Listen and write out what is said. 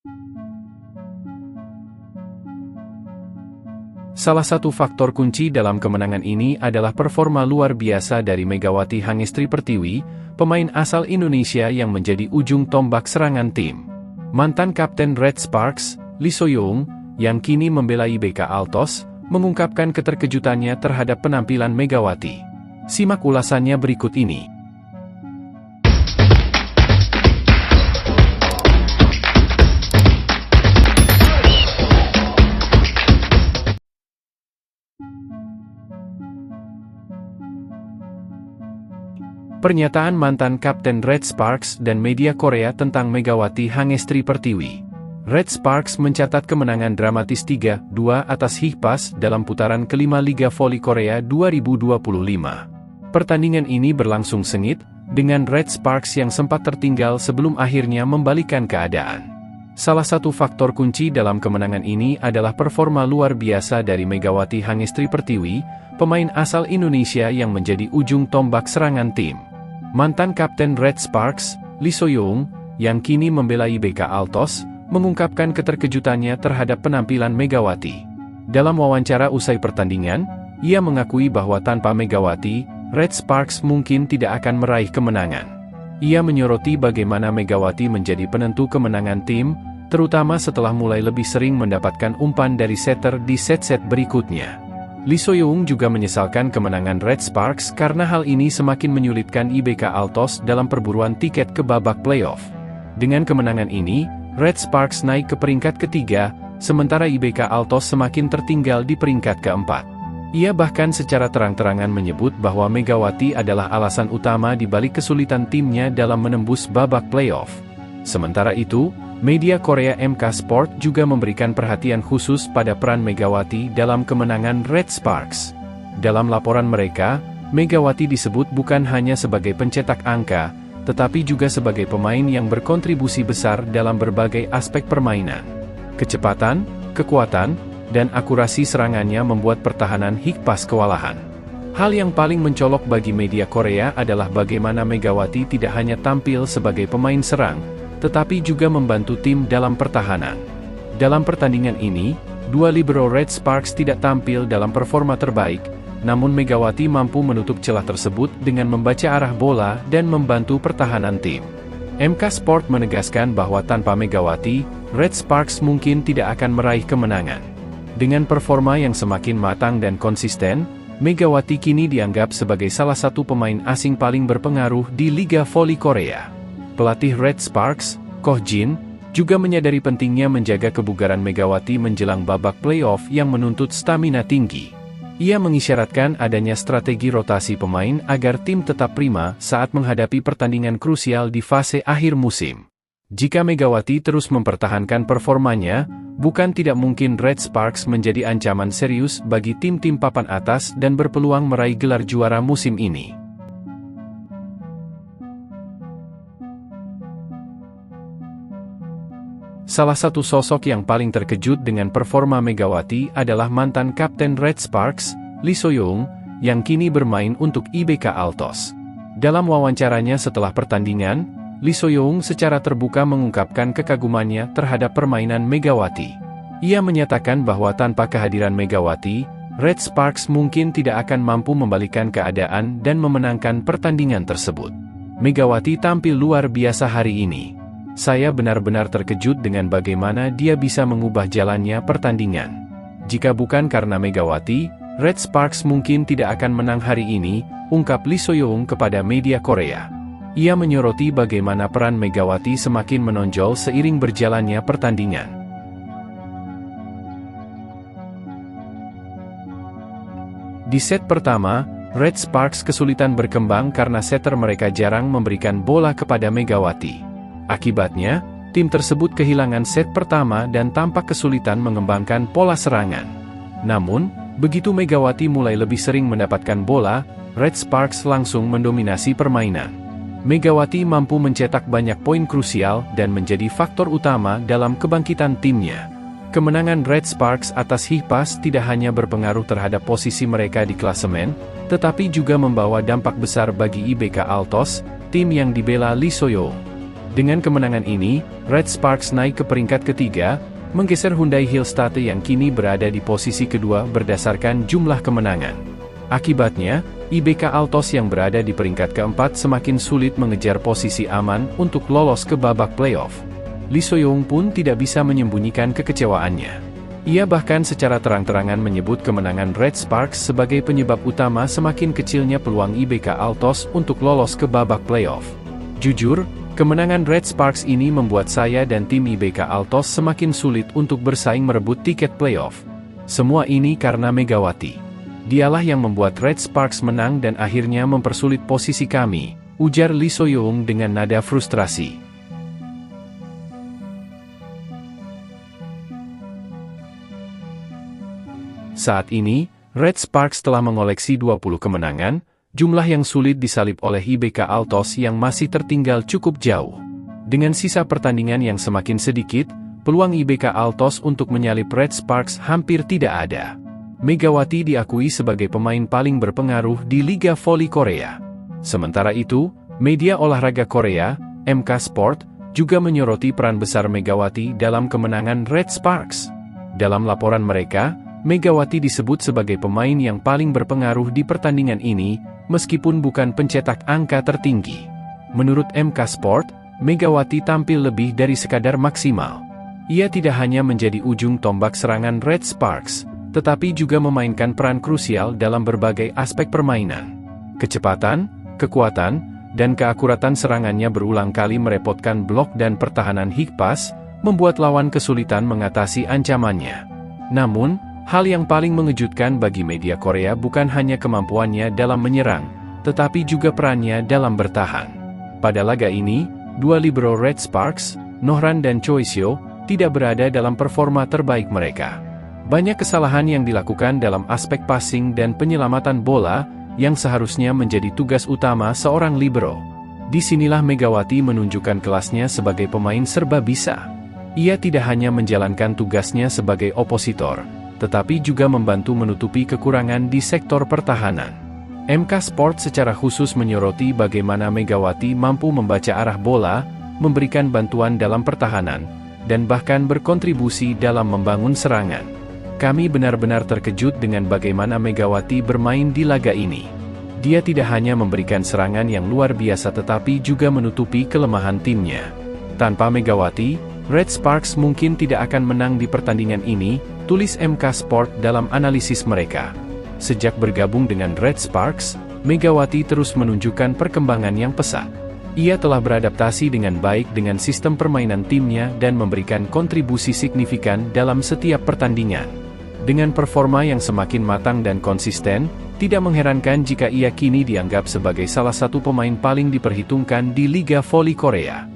Salah satu faktor kunci dalam kemenangan ini adalah performa luar biasa dari Megawati Hangestri Pertiwi, pemain asal Indonesia yang menjadi ujung tombak serangan tim. Mantan Kapten Red Sparks, Lee So-young, yang kini membela IBK Altos, mengungkapkan keterkejutannya terhadap penampilan Megawati. Simak ulasannya berikut ini. Pernyataan mantan Kapten Red Sparks dan media Korea tentang Megawati Hangestri Pertiwi. Red Sparks mencatat kemenangan dramatis 3-2 atas Hikpas dalam putaran kelima Liga Voli Korea 2025. Pertandingan ini berlangsung sengit, dengan Red Sparks yang sempat tertinggal sebelum akhirnya membalikan keadaan. Salah satu faktor kunci dalam kemenangan ini adalah performa luar biasa dari Megawati Hangestri Pertiwi, pemain asal Indonesia yang menjadi ujung tombak serangan tim. Mantan Kapten Red Sparks, Lee So-young, yang kini membela IBK Altos, mengungkapkan keterkejutannya terhadap penampilan Megawati. Dalam wawancara usai pertandingan, ia mengakui bahwa tanpa Megawati, Red Sparks mungkin tidak akan meraih kemenangan. Ia menyoroti bagaimana Megawati menjadi penentu kemenangan tim, terutama setelah mulai lebih sering mendapatkan umpan dari setter di set-set berikutnya. Lee So-young juga menyesalkan kemenangan Red Sparks karena hal ini semakin menyulitkan IBK Altos dalam perburuan tiket ke babak playoff. Dengan kemenangan ini, Red Sparks naik ke peringkat ketiga, sementara IBK Altos semakin tertinggal di peringkat keempat. Ia bahkan secara terang-terangan menyebut bahwa Megawati adalah alasan utama di balik kesulitan timnya dalam menembus babak playoff. Sementara itu, media Korea MK Sport juga memberikan perhatian khusus pada peran Megawati dalam kemenangan Red Sparks. Dalam laporan mereka, Megawati disebut bukan hanya sebagai pencetak angka, tetapi juga sebagai pemain yang berkontribusi besar dalam berbagai aspek permainan. Kecepatan, kekuatan, dan akurasi serangannya membuat pertahanan Hikpas kewalahan. Hal yang paling mencolok bagi media Korea adalah bagaimana Megawati tidak hanya tampil sebagai pemain serang, tetapi juga membantu tim dalam pertahanan. Dalam pertandingan ini, dua libero Red Sparks tidak tampil dalam performa terbaik, namun Megawati mampu menutup celah tersebut dengan membaca arah bola dan membantu pertahanan tim. MK Sport menegaskan bahwa tanpa Megawati, Red Sparks mungkin tidak akan meraih kemenangan. Dengan performa yang semakin matang dan konsisten, Megawati kini dianggap sebagai salah satu pemain asing paling berpengaruh di Liga Voli Korea. Pelatih Red Sparks, Koh Jin, juga menyadari pentingnya menjaga kebugaran Megawati menjelang babak playoff yang menuntut stamina tinggi. Ia mengisyaratkan adanya strategi rotasi pemain agar tim tetap prima saat menghadapi pertandingan krusial di fase akhir musim. Jika Megawati terus mempertahankan performanya, bukan tidak mungkin Red Sparks menjadi ancaman serius bagi tim-tim papan atas dan berpeluang meraih gelar juara musim ini. Salah satu sosok yang paling terkejut dengan performa Megawati adalah mantan Kapten Red Sparks, Lee So-young, yang kini bermain untuk IBK Altos. Dalam wawancaranya setelah pertandingan, Lee So-young secara terbuka mengungkapkan kekagumannya terhadap permainan Megawati. Ia menyatakan bahwa tanpa kehadiran Megawati, Red Sparks mungkin tidak akan mampu membalikkan keadaan dan memenangkan pertandingan tersebut. Megawati tampil luar biasa hari ini. Saya benar-benar terkejut dengan bagaimana dia bisa mengubah jalannya pertandingan. Jika bukan karena Megawati, Red Sparks mungkin tidak akan menang hari ini, ungkap Lee So-young kepada media Korea. Ia menyoroti bagaimana peran Megawati semakin menonjol seiring berjalannya pertandingan. Di set pertama, Red Sparks kesulitan berkembang karena setter mereka jarang memberikan bola kepada Megawati. Akibatnya, tim tersebut kehilangan set pertama dan tampak kesulitan mengembangkan pola serangan. Namun, begitu Megawati mulai lebih sering mendapatkan bola, Red Sparks langsung mendominasi permainan. Megawati mampu mencetak banyak poin krusial dan menjadi faktor utama dalam kebangkitan timnya. Kemenangan Red Sparks atas Hikpas tidak hanya berpengaruh terhadap posisi mereka di klasemen, tetapi juga membawa dampak besar bagi IBK Altos, tim yang dibela Lee So-young. Dengan kemenangan ini, Red Sparks naik ke peringkat ketiga, menggeser Hyundai Hillstate yang kini berada di posisi kedua berdasarkan jumlah kemenangan. Akibatnya, IBK Altos yang berada di peringkat keempat semakin sulit mengejar posisi aman untuk lolos ke babak playoff. Lee So-young pun tidak bisa menyembunyikan kekecewaannya. Ia bahkan secara terang-terangan menyebut kemenangan Red Sparks sebagai penyebab utama semakin kecilnya peluang IBK Altos untuk lolos ke babak playoff. Jujur, kemenangan Red Sparks ini membuat saya dan tim IBK Altos semakin sulit untuk bersaing merebut tiket playoff. Semua ini karena Megawati. Dialah yang membuat Red Sparks menang dan akhirnya mempersulit posisi kami, ujar Lee So-young dengan nada frustrasi. Saat ini, Red Sparks telah mengoleksi 20 kemenangan, jumlah yang sulit disalip oleh IBK Altos yang masih tertinggal cukup jauh. Dengan sisa pertandingan yang semakin sedikit, peluang IBK Altos untuk menyalip Red Sparks hampir tidak ada. Megawati diakui sebagai pemain paling berpengaruh di Liga Voli Korea. Sementara itu, media olahraga Korea, MK Sport, juga menyoroti peran besar Megawati dalam kemenangan Red Sparks. Dalam laporan mereka, Megawati disebut sebagai pemain yang paling berpengaruh di pertandingan ini, meskipun bukan pencetak angka tertinggi. Menurut MK Sport, Megawati tampil lebih dari sekadar maksimal. Ia tidak hanya menjadi ujung tombak serangan Red Sparks, tetapi juga memainkan peran krusial dalam berbagai aspek permainan. Kecepatan, kekuatan, dan keakuratan serangannya berulang kali merepotkan blok dan pertahanan Hikpas, membuat lawan kesulitan mengatasi ancamannya. Namun, hal yang paling mengejutkan bagi media Korea bukan hanya kemampuannya dalam menyerang, tetapi juga perannya dalam bertahan. Pada laga ini, dua libero Red Sparks, Nohran dan Choi Seo, tidak berada dalam performa terbaik mereka. Banyak kesalahan yang dilakukan dalam aspek passing dan penyelamatan bola, yang seharusnya menjadi tugas utama seorang libero. Disinilah Megawati menunjukkan kelasnya sebagai pemain serba bisa. Ia tidak hanya menjalankan tugasnya sebagai opositor, tetapi juga membantu menutupi kekurangan di sektor pertahanan. MK Sport secara khusus menyoroti bagaimana Megawati mampu membaca arah bola, memberikan bantuan dalam pertahanan, dan bahkan berkontribusi dalam membangun serangan. Kami benar-benar terkejut dengan bagaimana Megawati bermain di laga ini. Dia tidak hanya memberikan serangan yang luar biasa tetapi juga menutupi kelemahan timnya. Tanpa Megawati, Red Sparks mungkin tidak akan menang di pertandingan ini, tulis MK Sport dalam analisis mereka. Sejak bergabung dengan Red Sparks, Megawati terus menunjukkan perkembangan yang pesat. Ia telah beradaptasi dengan baik dengan sistem permainan timnya dan memberikan kontribusi signifikan dalam setiap pertandingan. Dengan performa yang semakin matang dan konsisten, tidak mengherankan jika ia kini dianggap sebagai salah satu pemain paling diperhitungkan di Liga Voli Korea.